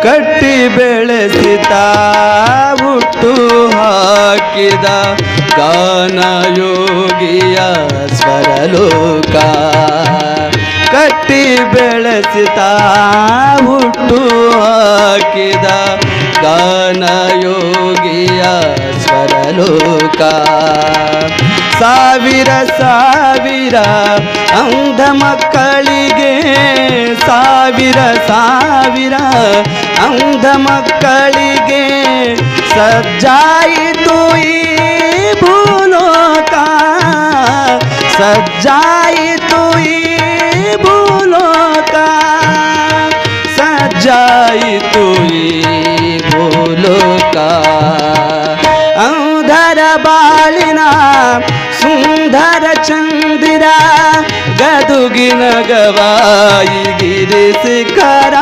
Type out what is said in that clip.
ಕಟ್ಟಿ ಬೆಳೆಸಿದ ಹುಟ್ಟು ಹಾಕಿದ ಗಾನಯೋಗಿಯ ಸ್ವರಲೋಕ ಕಟ್ಟಿ ಬೆಳೆಸಿದ ಹುಟ್ಟು ಹಾಕಿದ ಗಾನಯೋಗಿಯ ಸ್ವರಲೋಕ ಸಾವಿರ ಸಾವಿರ ಅಂಧ ಮಕ್ಕಳಿಗೆ ಸಾವಿರ ಸಾವಿರ ಅಂಧ ಮಕ್ಕಳಿಗೆ ಸಜ್ಜಾಯಿತು ಈ ಭೂಲೋಕ ಸಜ್ಜಾಯಿತು ಈ ಭೂಲೋಕ ಸಜ್ಜಾಯಿತು ಈ ಭೂಲೋಕ ಅಂಧರ ಬಾಳಿನ ಸುಂದರ ಚಂದಿರ ಗದುಗಿನ ಗವಾಯಿ ಗಿರಿ ಶಿಖರ